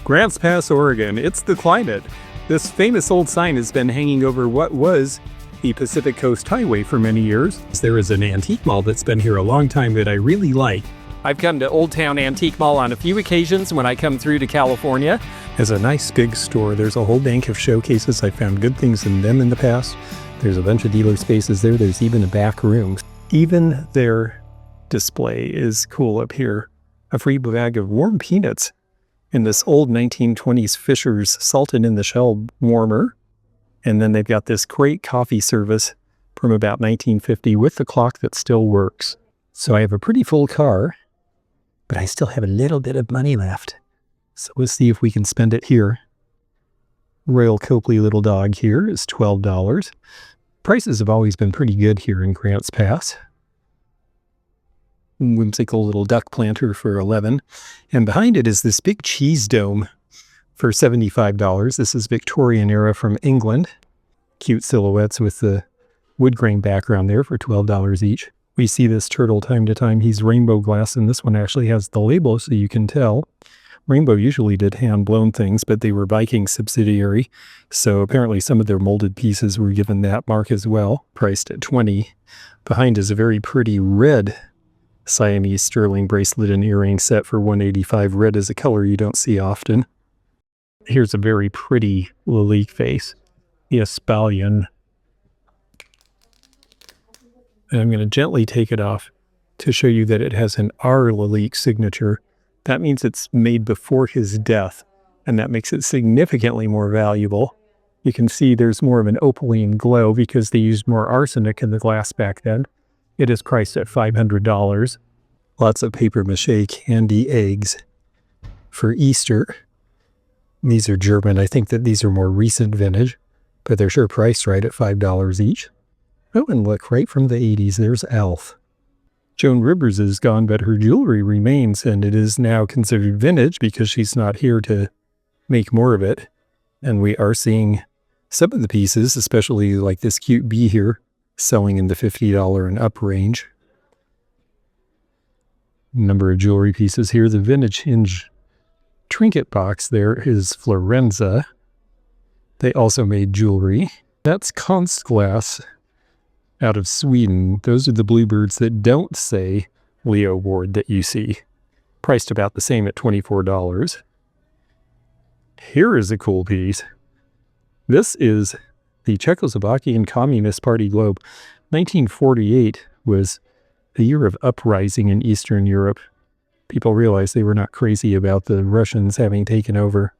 Grants Pass, Oregon. It's the climate. This famous old sign has been hanging over what was the Pacific Coast Highway for many years. There is an antique mall that's been here a long time that I really like. I've come to Oldtown Antique Mall on a few occasions when I come through to California. It's a nice big store. There's a whole bank of showcases. I found good things in them in the past. There's a bunch of dealer spaces there. There's even a back room. Even their display is cool up here. A free bag of warm peanuts in this old 1920s Fisher's salted in the shell warmer. And then they've got this great coffee service from about 1950 with the clock that still works. So I have a pretty full car, but I still have a little bit of money left. So let's see if we can spend it here. Royal Copley little dog here is $12. Prices have always been pretty good here in Grants Pass. Whimsical little duck planter for $11. And behind it is this big cheese dome for $75. This is Victorian era from England. Cute silhouettes with the wood grain background there for $12 each. We see this turtle time to time. He's rainbow glass, and this one actually has the label so you can tell. Rainbow usually did hand-blown things, but they were Viking subsidiary, so apparently some of their molded pieces were given that mark as well, priced at $20. Behind is a very pretty red Siamese sterling bracelet and earring set for $185. Red is a color you don't see often. Here's a very pretty Lalique vase, the Espalion. And I'm going to gently take it off to show you that it has an R Lalique signature. That means it's made before his death, and that makes it significantly more valuable. You can see there's more of an opaline glow because they used more arsenic in the glass back then. It is priced at $500. Lots of papier-mâché candy eggs for Easter. These are German. I think that these are more recent vintage, but they're sure priced right at $5 each. Oh, and look, right from the 80s, there's Elf. Joan Rivers is gone, but her jewelry remains, and it is now considered vintage because she's not here to make more of it. And we are seeing some of the pieces, especially like this cute bee here, selling in the $50 and up range. Number of jewelry pieces here. The vintage hinge trinket box there is Florenza. They also made jewelry. That's Konstglas out of Sweden. Those are the bluebirds that don't say Leo Ward that you see. Priced about the same at $24. Here is a cool piece. This is the Czechoslovakian Communist Party globe. 1948 was a year of uprising in Eastern Europe. People realized they were not crazy about the Russians having taken over.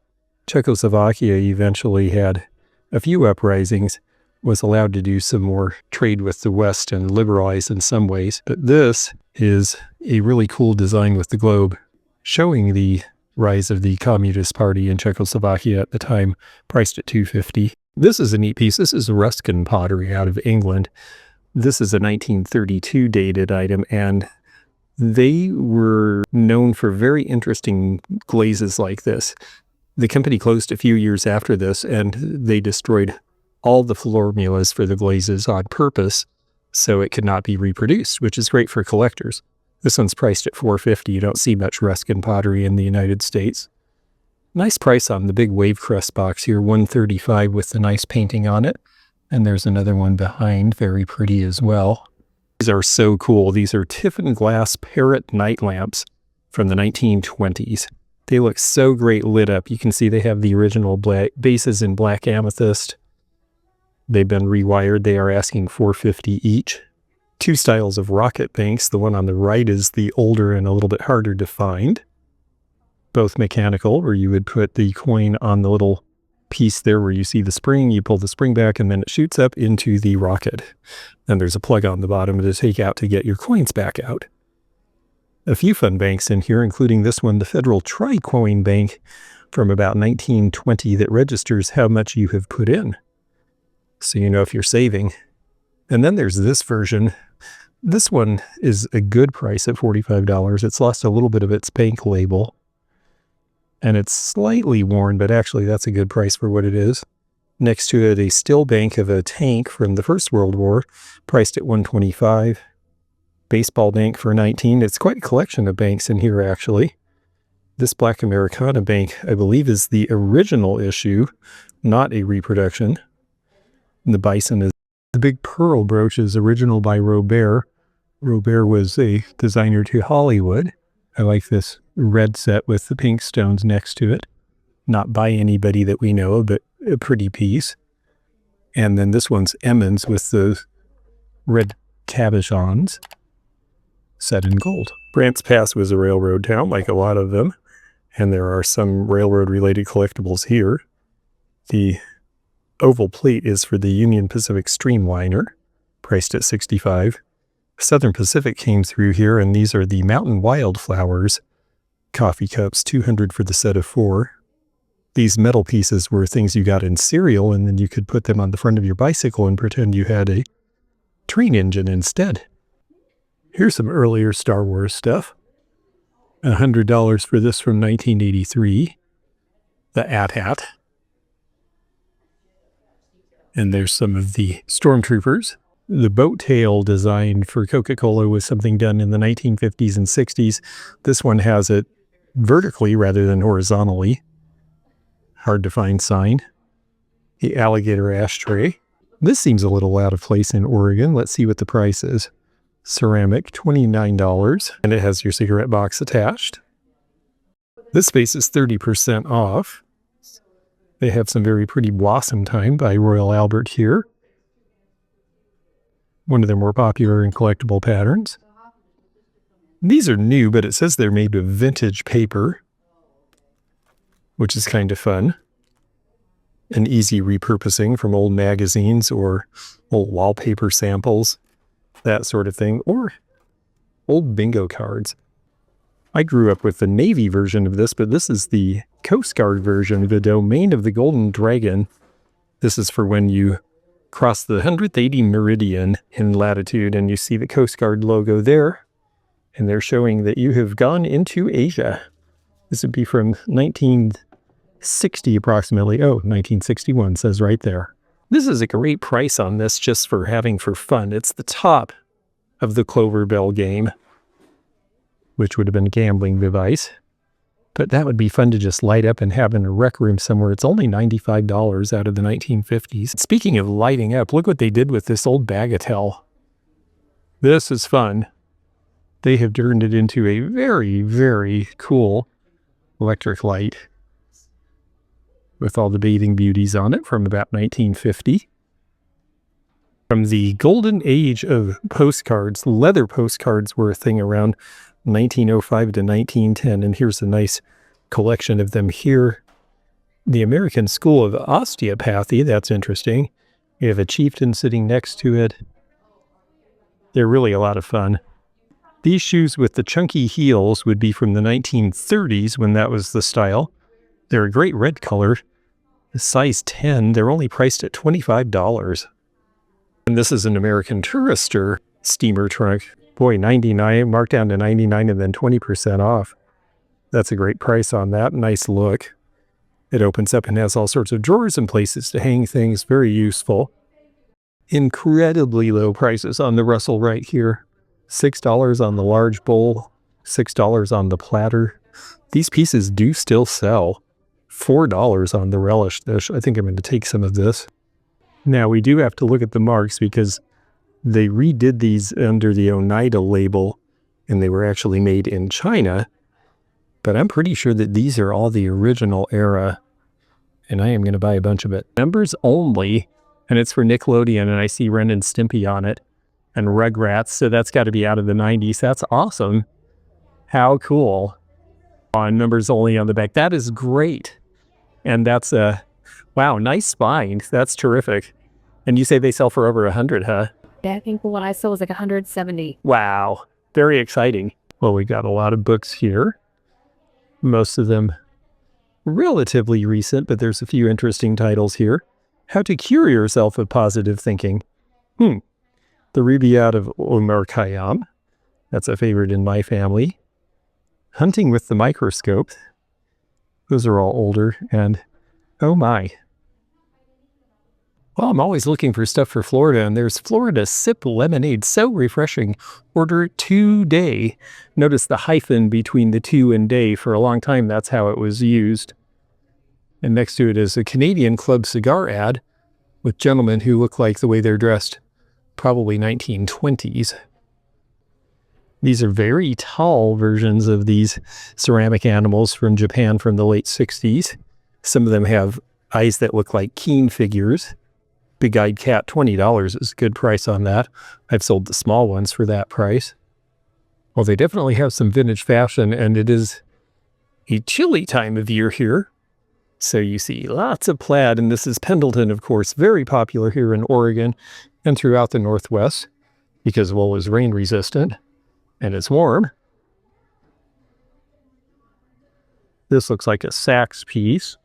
Czechoslovakia eventually had a few uprisings, was allowed to do some more trade with the West and liberalize in some ways. But this is a really cool design with the globe, showing the rise of the Communist Party in Czechoslovakia at the time, priced at $250. This is a neat piece. This is Rustin Pottery out of England. This is a 1932 dated item, and they were known for very interesting glazes like this. The company closed a few years after this, and they destroyed all the formulas for the glazes on purpose so it could not be reproduced, which is great for collectors. This one's priced at $450. You don't see much Rustin pottery in the United States. Nice price on the big wave crest box here, $135 with the nice painting on it. And there's another one behind, very pretty as well. These are so cool. These are Tiffin glass parrot night lamps from the 1920s. They look so great lit up. You can see they have the original black bases in black amethyst. They've been rewired. They are asking $450 each. Two styles of rocket banks. The one on the right is the older and a little bit harder to find. Both mechanical, where you would put the coin on the little piece there where you see the spring. You pull the spring back and then it shoots up into the rocket. And there's a plug on the bottom to take out to get your coins back out. A few fun banks in here, including this one, the Federal Tri-Coin Bank from about 1920 that registers how much you have put in, so you know if you're saving. And then there's this version. This one is a good price at $45. It's lost a little bit of its bank label, and it's slightly worn, but actually that's a good price for what it is. Next to it, a still bank of a tank from the First World War, priced at $125. Baseball bank for $19. It's quite a collection of banks in here, actually. This Black Americana bank, I believe, is the original issue, not a reproduction. And the bison is the big pearl brooch is original by Robert. Robert was a designer to Hollywood. I like this red set with the pink stones next to it. Not by anybody that we know of, but a pretty piece. And then this one's Emmons with the red cabochons set in gold. Brant's Pass was a railroad town, like a lot of them. And there are some railroad-related collectibles here. The oval plate is for the Union Pacific Streamliner, priced at $65. Southern Pacific came through here, and these are the Mountain Wildflowers coffee cups, $200 for the set of 4. These metal pieces were things you got in cereal, and then you could put them on the front of your bicycle and pretend you had a train engine instead. Here's some earlier Star Wars stuff. $100 for this from 1983. The AT-AT. And there's some of the Stormtroopers. The boat tail design for Coca-Cola was something done in the 1950s and 60s. This one has it vertically rather than horizontally. Hard to find sign. The alligator ashtray. This seems a little out of place in Oregon. Let's see what the price is. Ceramic, $29, and it has your cigarette box attached. This vase is 30% off. They have some very pretty Blossom Time by Royal Albert here. One of their more popular and collectible patterns. These are new, but it says they're made with vintage paper, which is kind of fun. An easy repurposing from old magazines or old wallpaper samples. That sort of thing, or old bingo cards. I grew up with the Navy version of this, but this is the Coast Guard version, the Domain of the Golden Dragon. This is for when you cross the 180 meridian in latitude, and you see the Coast Guard logo there, and they're showing that you have gone into Asia. This would be from 1960 approximately. Oh, 1961 says right there. This is a great price on this just for having for fun. It's the top of the Clover Bell game, which would have been a gambling device. But that would be fun to just light up and have in a rec room somewhere. It's only $95 out of the 1950s. Speaking of lighting up, look what they did with this old Bagatelle. This is fun. They have turned it into a very, very cool electric light with all the bathing beauties on it from about 1950. From the golden age of postcards, leather postcards were a thing around 1905 to 1910, and here's a nice collection of them here. The American School of Osteopathy, that's interesting. You have a chieftain sitting next to it. They're really a lot of fun. These shoes with the chunky heels would be from the 1930s when that was the style. They're a great red color. The size 10, they're only priced at $25. And this is an American Tourister steamer trunk. Boy, $99, marked down to $99 and then 20% off. That's a great price on that. Nice look. It opens up and has all sorts of drawers and places to hang things. Very useful. Incredibly low prices on the Russel Wright here. $6 on the large bowl, $6 on the platter. These pieces do still sell. $4 on the relish dish. I think I'm going to take some of this. Now, we do have to look at the marks because they redid these under the Oneida label, and they were actually made in China. But I'm pretty sure that these are all the original era, and I am going to buy a bunch of it. Members only, and it's for Nickelodeon, and I see Ren and Stimpy on it, and Rugrats, so that's got to be out of the 90s. That's awesome. How cool. On members only on the back. That is great. And that's a, wow, nice spine. That's terrific. And you say they sell for over 100, huh? Yeah, I think what I saw was like 170. Wow. Very exciting. Well, we got a lot of books here. Most of them relatively recent, but there's a few interesting titles here. How to Cure Yourself of Positive Thinking. The Rubaiyat of Omar Khayyam. That's a favorite in my family. Hunting with the Microscope. Those are all older, and oh my. Well, I'm always looking for stuff for Florida, and there's Florida Sip Lemonade. So refreshing. Order today. Notice the hyphen between the to and day. For a long time, that's how it was used. And next to it is a Canadian Club cigar ad with gentlemen who look like the way they're dressed, probably 1920s. These are very tall versions of these ceramic animals from Japan from the late 60s. Some of them have eyes that look like keen figures. Big-eyed cat, $20 is a good price on that. I've sold the small ones for that price. Well, they definitely have some vintage fashion, and it is a chilly time of year here. So you see lots of plaid, and this is Pendleton, of course, very popular here in Oregon and throughout the Northwest because wool is rain resistant and it's warm. This looks like a Saks piece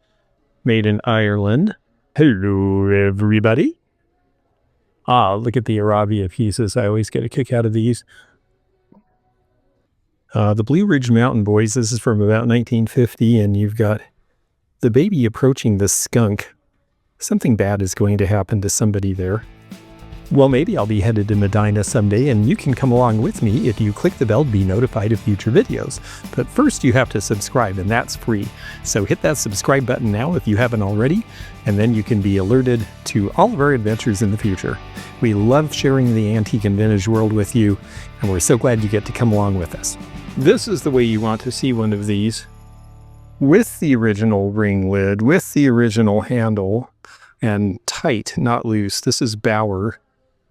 made in Ireland. Hello, everybody. Look at the Arabia pieces. I always get a kick out of these. The Blue Ridge Mountain Boys, this is from about 1950, and you've got the baby approaching the skunk. Something bad is going to happen to somebody there. Well, maybe I'll be headed to Medina someday, and you can come along with me if you click the bell to be notified of future videos. But first, you have to subscribe, and that's free. So hit that subscribe button now if you haven't already, and then you can be alerted to all of our adventures in the future. We love sharing the antique and vintage world with you, and we're so glad you get to come along with us. This is the way you want to see one of these. With the original ring lid, with the original handle, and tight, not loose. This is Bauer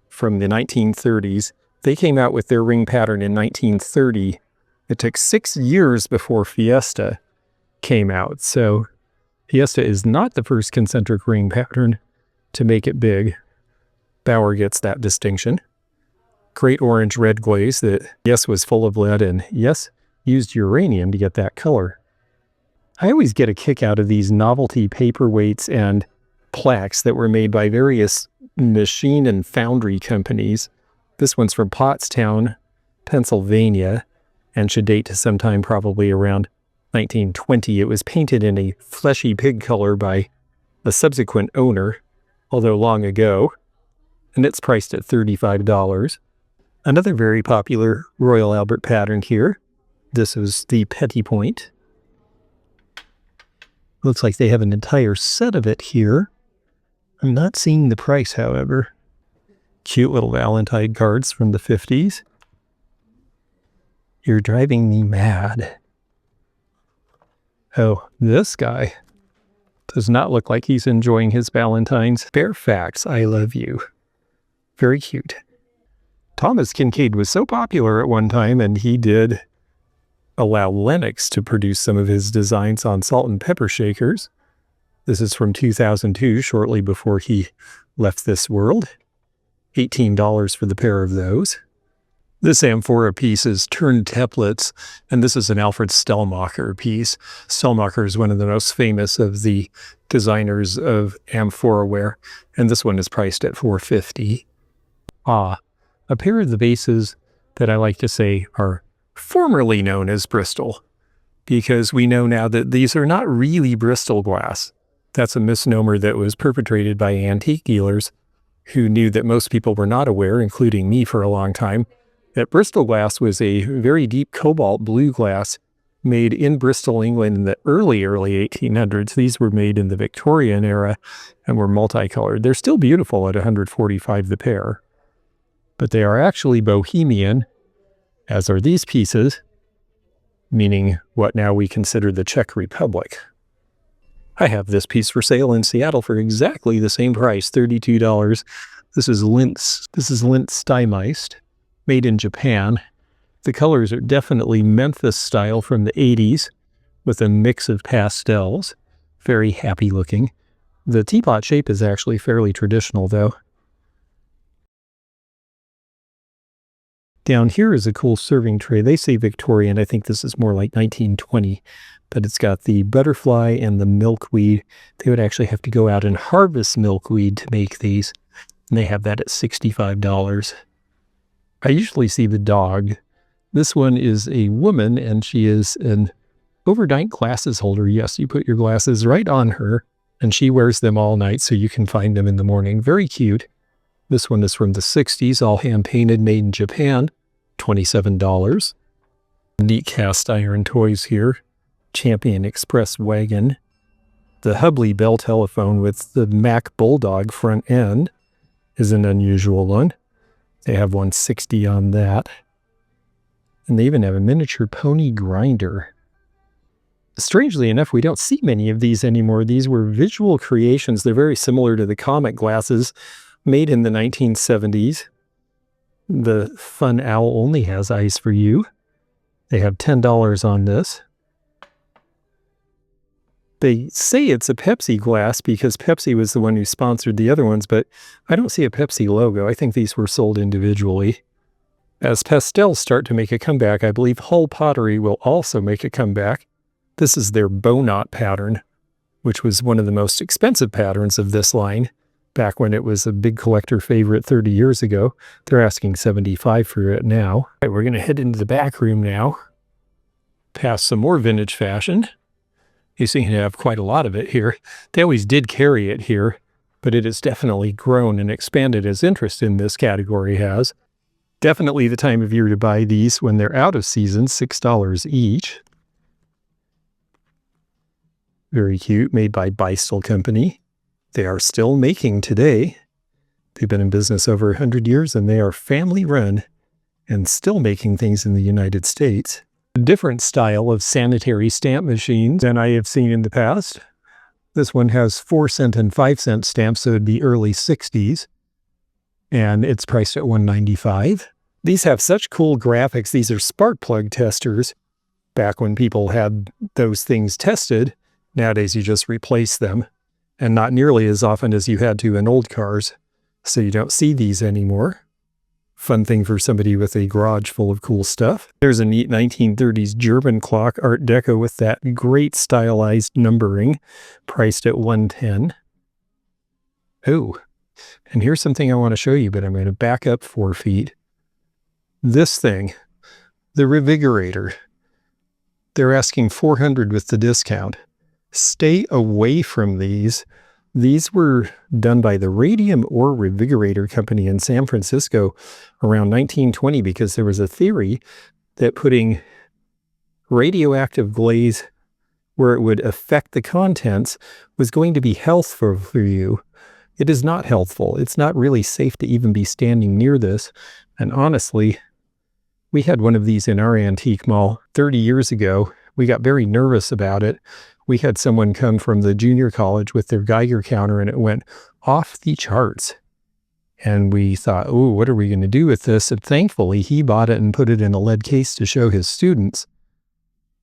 from the 1930s. They came out with their ring pattern in 1930. It took 6 years before Fiesta came out. So Fiesta is not the first concentric ring pattern to make it big. Bauer gets that distinction. Great orange red glaze that, yes, was full of lead and, yes, used uranium to get that color. I always get a kick out of these novelty paperweights and plaques that were made by various machine and foundry companies. This one's from Pottstown, Pennsylvania, and should date to sometime probably around 1920. It was painted in a fleshy pig color by the subsequent owner, although long ago, and it's priced at $35. Another very popular Royal Albert pattern here. This is the Petit Point. Looks like they have an entire set of it here. I'm not seeing the price, however. Cute little Valentine cards from the 50s. You're driving me mad. Oh, this guy does not look like he's enjoying his Valentine's. Fairfax, I love you. Very cute. Thomas Kincaid was so popular at one time, and he did allow Lenox to produce some of his designs on salt and pepper shakers. This is from 2002, shortly before he left this world. $18 for the pair of those. This amphora piece is turned templates, and this is an Alfred Stellmacher piece. Stellmacher is one of the most famous of the designers of amphora ware, and this one is priced at $450. A pair of the vases that I like to say are formerly known as Bristol, because we know now that these are not really Bristol glass. That's a misnomer that was perpetrated by antique dealers who knew that most people were not aware, including me for a long time, that Bristol glass was a very deep cobalt blue glass made in Bristol, England in the early 1800s. These were made in the Victorian era and were multicolored. They're still beautiful at $145 the pair, but they are actually Bohemian, as are these pieces, meaning what now we consider the Czech Republic. I have this piece for sale in Seattle for exactly the same price, $32. This is Linz Steinmeist, made in Japan. The colors are definitely Memphis style from the 80s with a mix of pastels. Very happy looking. The teapot shape is actually fairly traditional though. Down here is a cool serving tray. They say Victorian. I think this is more like 1920, but it's got the butterfly and the milkweed. They would actually have to go out and harvest milkweed to make these, and they have that at $65. I usually see the dog. This one is a woman, and she is an overnight glasses holder. Yes, you put your glasses right on her, And she wears them all night, so you can find them in the morning. Very cute. This one is from the 60s, all hand-painted, made in Japan. $27. Neat cast iron toys here. Champion Express wagon. The Hubley Bell telephone with the Mac Bulldog front end is an unusual one. They have 160 on that. And they even have a miniature pony grinder. Strangely enough, we don't see many of these anymore. These were visual creations. They're very similar to the comic glasses made in the 1970s. The Fun Owl only has eyes for you. They have $10 on this. They say it's a Pepsi glass because Pepsi was the one who sponsored the other ones, but I don't see a Pepsi logo. I think these were sold individually. As pastels start to make a comeback, I believe Hull Pottery will also make a comeback. This is their bow knot pattern, which was one of the most expensive patterns of this line. Back when it was a big collector favorite 30 years ago. They're asking $75 for it now. All right, we're going to head into the back room now. Past some more vintage fashion. You seem to have quite a lot of it here. They always did carry it here, but it has definitely grown and expanded as interest in this category has. Definitely the time of year to buy these when they're out of season, $6 each. Very cute, made by Beistel Company. They are still making today. They've been in business over 100 years and they are family run and still making things in the United States. A different style of sanitary stamp machines than I have seen in the past. This one has 4-cent and 5-cent stamps, so it'd be early 60s. And it's priced at $1.95. These have such cool graphics. These are spark plug testers. Back when people had those things tested, nowadays you just replace them. And not nearly as often as you had to in old cars. So you don't see these anymore. Fun thing for somebody with a garage full of cool stuff. There's a neat 1930s German clock, Art Deco, with that great stylized numbering, priced at $110. Oh, and here's something I want to show you, but I'm going to back up 4 feet. This thing, the Revigorator. They're asking $400 with the discount. Stay away from these. These were done by the Radium Ore Revigorator Company in San Francisco around 1920 because there was a theory that putting radioactive glaze where it would affect the contents was going to be healthful for you. It is not healthful. It's not really safe to even be standing near this. And honestly, we had one of these in our antique mall 30 years ago. We got very nervous about it. We had someone come from the junior college with their Geiger counter and it went off the charts. And we thought, oh, what are we going to do with this? And thankfully, he bought it and put it in a lead case to show his students.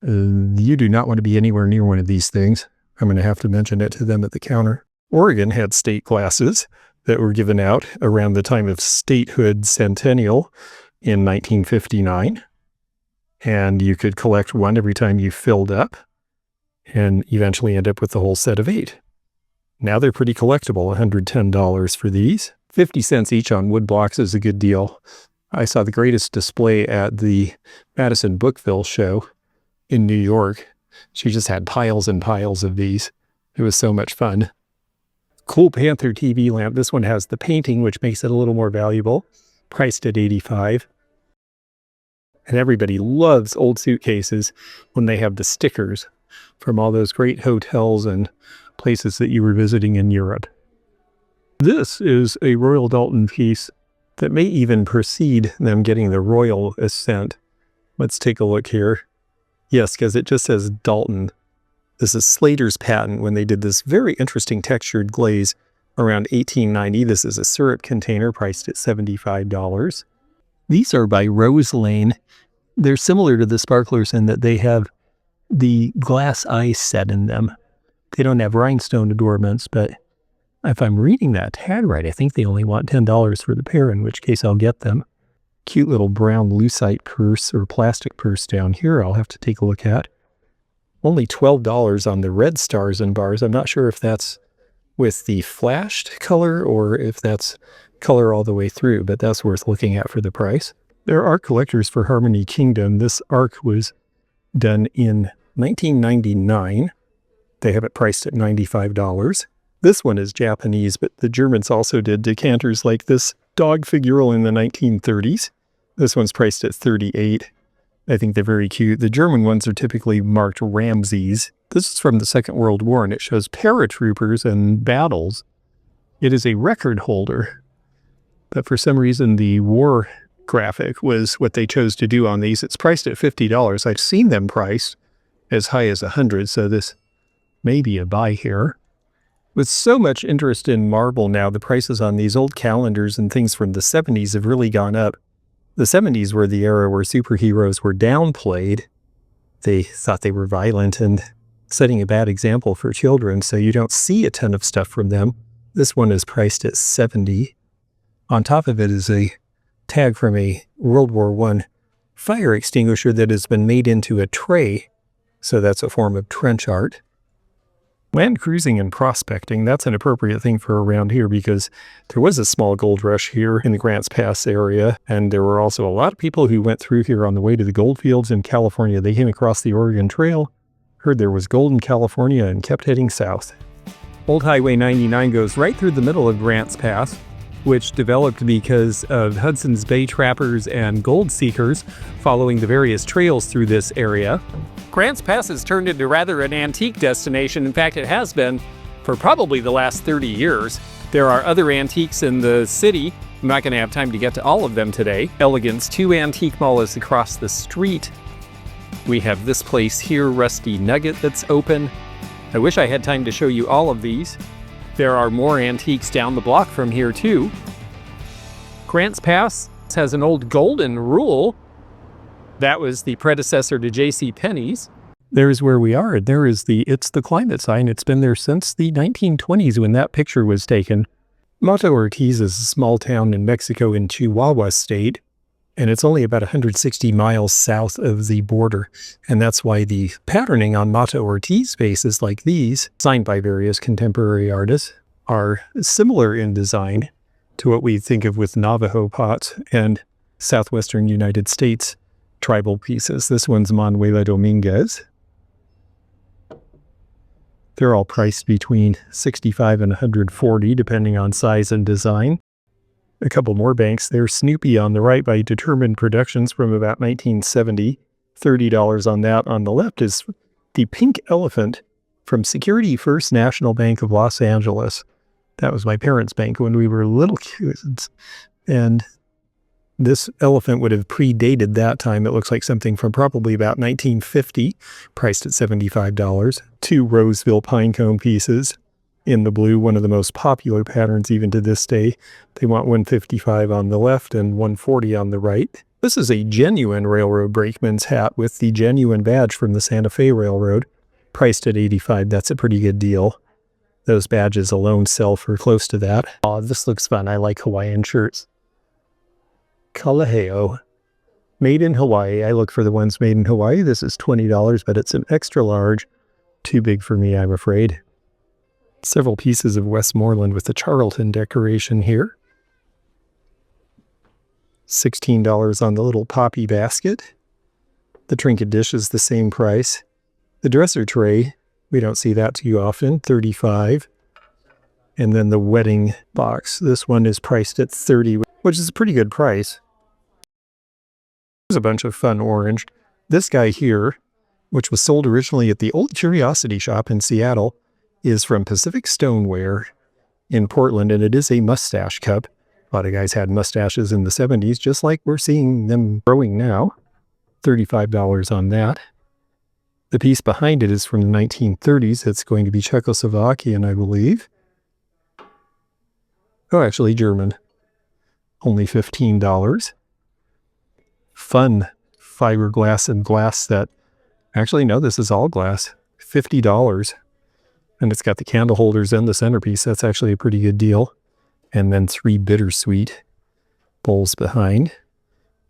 You do not want to be anywhere near one of these things. I'm going to have to mention it to them at the counter. Oregon had state glasses that were given out around the time of statehood centennial in 1959. And you could collect one every time you filled up and eventually end up with the whole set of 8. Now they're pretty collectible, $110 for these. 50 cents each on wood blocks is a good deal. I saw the greatest display at the Madison Bookville show in New York. She just had piles and piles of these. It was so much fun. Cool Panther TV lamp. This one has the painting, which makes it a little more valuable. Priced at $85. And everybody loves old suitcases when they have the stickers from all those great hotels and places that you were visiting in Europe. This is a Royal Doulton piece that may even precede them getting the Royal Ascent. Let's take a look here. Yes, because it just says Doulton. This is Slater's patent when they did this very interesting textured glaze around 1890. This is a syrup container priced at $75. These are by Rose Lane. They're similar to the sparklers in that they have the glass eye set in them. They don't have rhinestone adornments, but if I'm reading that tag right, I think they only want $10 for the pair, in which case I'll get them. Cute little brown lucite purse or plastic purse down here I'll have to take a look at. Only $12 on the red stars and bars. I'm not sure if that's with the flashed color or if that's color all the way through, but that's worth looking at for the price. There are collectors for Harmony Kingdom. This arc was done in 1999. They have it priced at $95. This one is Japanese, but the Germans also did decanters like this dog figural in the 1930s. This one's priced at $38. I think they're very cute. The German ones are typically marked Ramses. This is from the Second World War, and it shows paratroopers and battles. It is a record holder, but for some reason the war graphic was what they chose to do on these. It's priced at $50. I've seen them priced as high as $100, so this may be a buy here. With so much interest in marble now, the prices on these old calendars and things from the 70s have really gone up. The 70s were the era where superheroes were downplayed. They thought they were violent and setting a bad example for children, so you don't see a ton of stuff from them. This one is priced at $70. On top of it is a tag from a World War I fire extinguisher that has been made into a tray, so that's a form of trench art. Land cruising and prospecting, that's an appropriate thing for around here because there was a small gold rush here in the Grants Pass area, and there were also a lot of people who went through here on the way to the gold fields in California. They came across the Oregon Trail, heard there was gold in California, and kept heading south. Old Highway 99 goes right through the middle of Grants Pass, which developed because of Hudson's Bay trappers and gold seekers following the various trails through this area. Grants Pass has turned into rather an antique destination. In fact, it has been for probably the last 30 years. There are other antiques in the city. I'm not going to have time to get to all of them today. Elegance 2 Antique Mall is across the street. We have this place here, Rusty Nugget, that's open. I wish I had time to show you all of these. There are more antiques down the block from here too. Grants Pass has an old golden rule. That was the predecessor to J.C. Penney's. There's where we are. There is it's the climate sign. It's been there since the 1920s when that picture was taken. Mata Ortiz is a small town in Mexico in Chihuahua State, and it's only about 160 miles south of the border. And that's why the patterning on Mata Ortiz vases like these, signed by various contemporary artists, are similar in design to what we think of with Navajo pots and southwestern United States tribal pieces. This one's Manuela Dominguez. They're all priced between $65 and $140, depending on size and design. A couple more banks there. Snoopy on the right by Determined Productions from about 1970. $30 on that. On the left is the pink elephant from Security First National Bank of Los Angeles. That was my parents' bank when we were little kids. And this elephant would have predated that time. It looks like something from probably about 1950, priced at $75. 2 Roseville Pinecone pieces in the blue, one of the most popular patterns even to this day. They want $155 on the left and $140 on the right. This is a genuine railroad brakeman's hat with the genuine badge from the Santa Fe Railroad, priced at $85. That's a pretty good deal. Those badges alone sell for close to that. Oh, this looks fun. I like Hawaiian shirts. Kalaheo, made in Hawaii. I look for the ones made in Hawaii. This is $20, but it's an extra large. Too big for me, I'm afraid. Several pieces of Westmoreland with the Charlton decoration here. $16 on the little poppy basket. The trinket dish is the same price. The dresser tray, we don't see that too often, $35. And then the wedding box, this one is priced at $30, which is a pretty good price. There's a bunch of fun orange. This guy here, which was sold originally at the Old Curiosity Shop in Seattle, is from Pacific Stoneware in Portland, and it is a mustache cup. A lot of guys had mustaches in the 70s, just like we're seeing them growing now. $35 on that. The piece behind it is from the 1930s. It's going to be Czechoslovakian, I believe. Oh, actually German. Only $15. Fun fiberglass and glass set. Actually, no, this is all glass. $50. And it's got the candle holders and the centerpiece. That's actually a pretty good deal. And then 3 bittersweet bowls behind.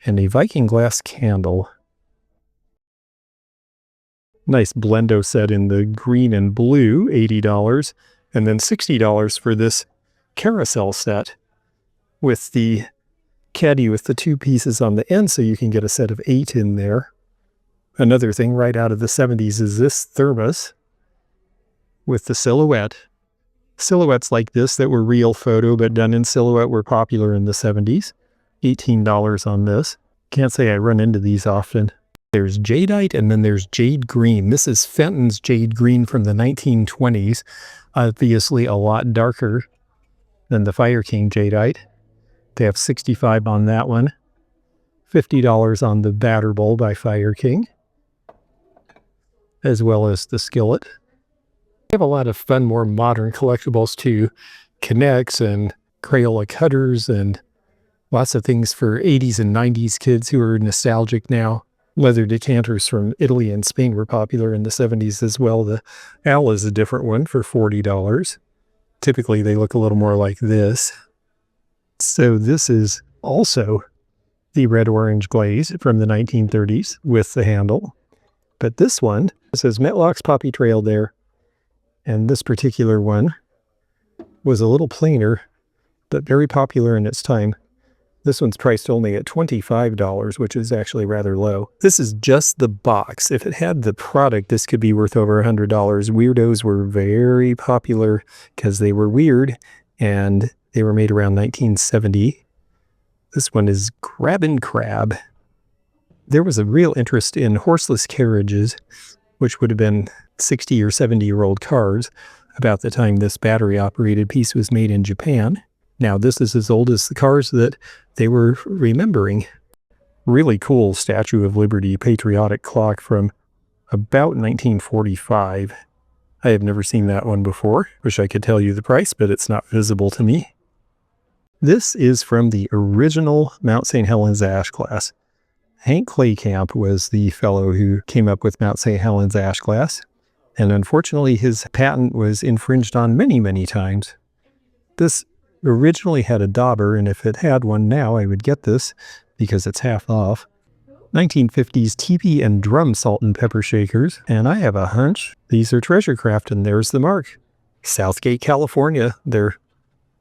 And a Viking glass candle. Nice blendo set in the green and blue, $80. And then $60 for this carousel set with the caddy with the 2 pieces on the end, so you can get a set of 8 in there. Another thing right out of the 70s is this thermos with the silhouette Silhouettes like this that were real photo but done in silhouette were popular in the 70s. $18 on this. Can't say I run into these often. There's jadeite and then there's jade green. This is Fenton's jade green from the 1920s. Obviously a lot darker than the Fire King jadeite. They have $65 on that one. $50 on the batter bowl by Fire King, as well as the skillet. They have a lot of fun, more modern collectibles too. Connects and Crayola cutters and lots of things for 80s and 90s kids who are nostalgic now. Leather decanters from Italy and Spain were popular in the 70s as well. The owl is a different one for $40. Typically they look a little more like this. So this is also the red-orange glaze from the 1930s with the handle. But this one, it says Metlock's Poppy Trail there. And this particular one was a little plainer, but very popular in its time. This one's priced only at $25, which is actually rather low. This is just the box. If it had the product, this could be worth over $100. Weirdos were very popular because they were weird, and they were made around 1970. This one is Grab and Crab. There was a real interest in horseless carriages, which would have been 60 or 70-year-old cars about the time this battery-operated piece was made in Japan. Now, this is as old as the cars that they were remembering. Really cool Statue of Liberty patriotic clock from about 1945. I have never seen that one before. Wish I could tell you the price, but it's not visible to me. This is from the original Mount St. Helens Ash glass. Hank Claycamp was the fellow who came up with Mount St. Helens ash glass, and unfortunately his patent was infringed on many, many times. This originally had a dauber, and if it had one now, I would get this because it's half off. 1950s teepee and drum salt and pepper shakers, and I have a hunch these are treasure craft, and there's the mark. Southgate, California, their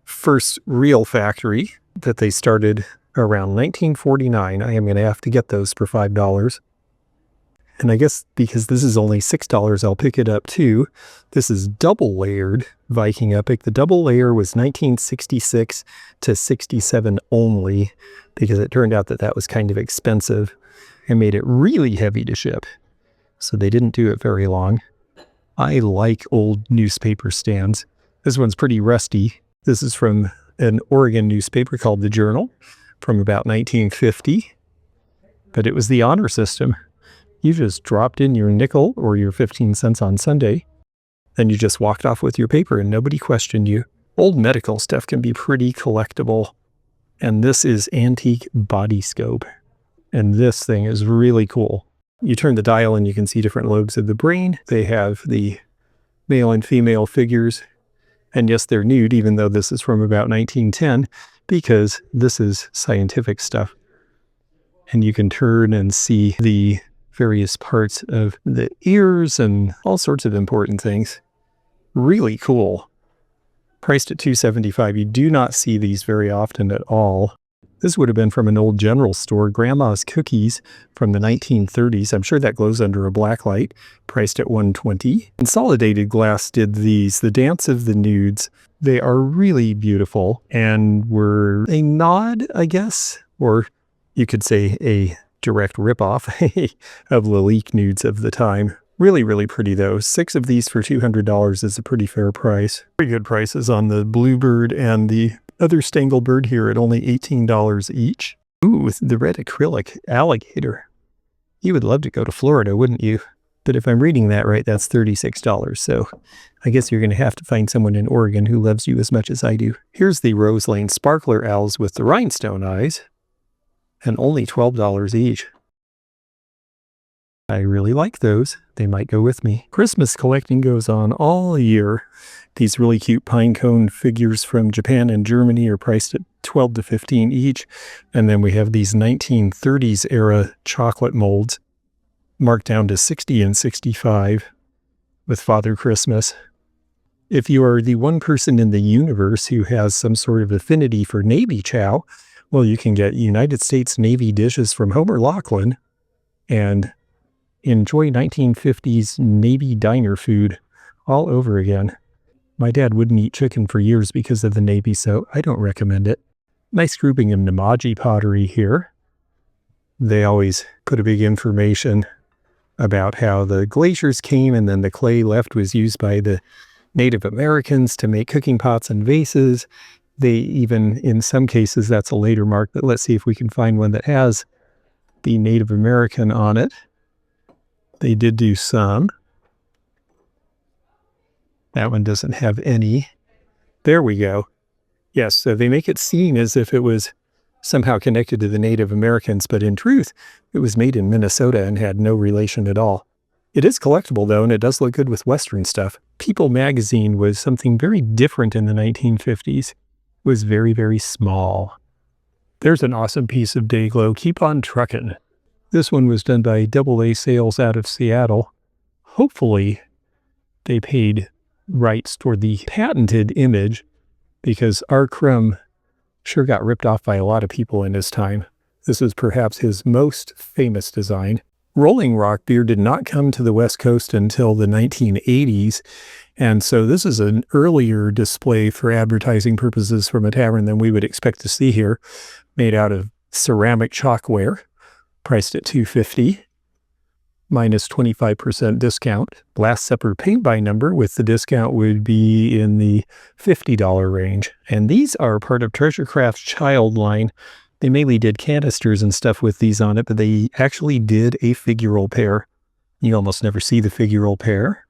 first real factory that they started around 1949. I am going to have to get those for $5. And I guess because this is only $6, I'll pick it up too. This is double layered Viking Epic. The double layer was 1966 to 67 only, because it turned out that that was kind of expensive and made it really heavy to ship. So they didn't do it very long. I like old newspaper stands. This one's pretty rusty. This is from an Oregon newspaper called The Journal from about 1950. But it was the honor system. You just dropped in your nickel or your 15 cents on Sunday, then you just walked off with your paper and nobody questioned you. Old medical stuff can be pretty collectible. And this is antique body scope. And this thing is really cool. You turn the dial and you can see different lobes of the brain. They have the male and female figures. And yes, they're nude, even though this is from about 1910, because this is scientific stuff. And you can turn and see the various parts of the ears and all sorts of important things. Really cool. Priced at $275. You do not see these very often at all. This would have been from an old general store, Grandma's Cookies from the 1930s. I'm sure that glows under a black light, priced at $120. Consolidated Glass did these, the Dance of the Nudes. They are really beautiful and were a nod, I guess, or you could say a direct ripoff of Lalique nudes of the time. Really, really pretty though. 6 of these for $200 is a pretty fair price. Pretty good prices on the Bluebird and the other Stanglebird here at only $18 each. Ooh, with the red acrylic alligator. You would love to go to Florida, wouldn't you? But if I'm reading that right, that's $36. So I guess you're going to have to find someone in Oregon who loves you as much as I do. Here's the Roseanne Sparkler owls with the rhinestone eyes, and only $12 each. I really like those. They might go with me. Christmas collecting goes on all year. These really cute pine cone figures from Japan and Germany are priced at $12 to $15 each. And then we have these 1930s era chocolate molds marked down to $60 and $65 with Father Christmas. If you are the one person in the universe who has some sort of affinity for Navy chow, well, you can get United States Navy dishes from Homer Laughlin and enjoy 1950s Navy diner food all over again. My dad wouldn't eat chicken for years because of the navy, so I don't recommend it. Nice grouping of Signage pottery here. They always put a big information about how the glaciers came and then the clay left was used by the Native Americans to make cooking pots and vases. They even, in some cases, that's a later mark, but let's see if we can find one that has the Native American on it. They did do some. That one doesn't have any. There we go. Yes, so they make it seem as if it was somehow connected to the Native Americans, but in truth, it was made in Minnesota and had no relation at all. It is collectible, though, and it does look good with Western stuff. People magazine was something very different in the 1950s. It was very, very small. There's an awesome piece of day glow. Keep on truckin'. This one was done by AA Sales out of Seattle. Hopefully, they paid rights for the patented image, because R. Crumb sure got ripped off by a lot of people in his time. This is perhaps his most famous design. Rolling rock beer did not come to the West Coast until the 1980s, and so this is an earlier display for advertising purposes from a tavern than we would expect to see here, made out of ceramic chalkware, priced at $2.50. minus 25% discount. Last Supper paint by number with the discount would be in the $50 range. And these are part of Treasure Craft's child line. They mainly did canisters and stuff with these on it, but they actually did a figural pair. You almost never see the figural pair.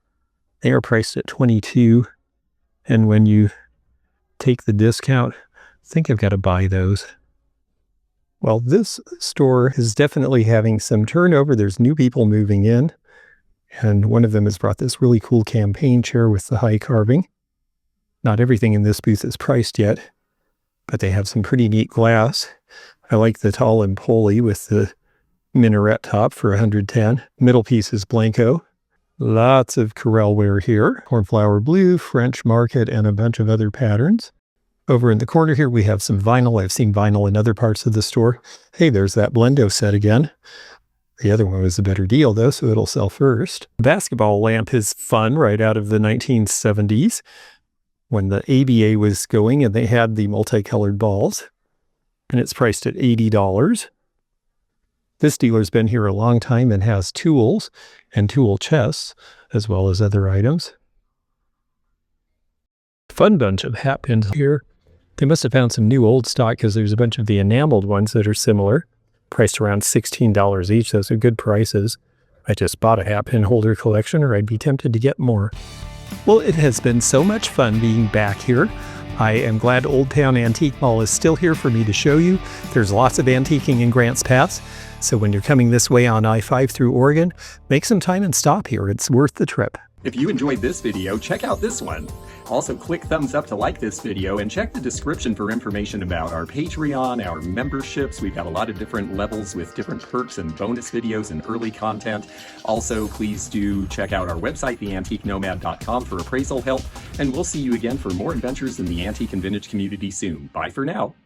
They are priced at $22. And when you take the discount, I think I've got to buy those. Well, this store is definitely having some turnover. There's new people moving in, and one of them has brought this really cool campaign chair with the high carving. Not everything in this booth is priced yet, but they have some pretty neat glass. I like the tall and pulley with the minaret top for $110. Middle piece is Blanco. Lots of Corelware here. Cornflower blue, French market, and a bunch of other patterns. Over in the corner here, we have some vinyl. I've seen vinyl in other parts of the store. Hey, there's that Blendo set again. The other one was a better deal, though, so it'll sell first. The basketball lamp is fun, right out of the 1970s, when the ABA was going and they had the multicolored balls. And it's priced at $80. This dealer's been here a long time and has tools and tool chests, as well as other items. Fun bunch of hat pins here. They must have found some new old stock because there's a bunch of the enameled ones that are similar, priced around $16 each. Those are good prices. I just bought a hat pin holder collection, or I'd be tempted to get more. Well, it has been so much fun being back here. I am glad Oldtown Antique Mall is still here for me to show you. There's lots of antiquing in Grants Pass, so when you're coming this way on I-5 through Oregon, make some time and stop here. It's worth the trip. If you enjoyed this video, check out this one. Also, click thumbs up to like this video and check the description for information about our Patreon, our memberships. We've got a lot of different levels with different perks and bonus videos and early content. Also, please do check out our website, theantiquenomad.com, for appraisal help. And we'll see you again for more adventures in the antique and vintage community soon. Bye for now.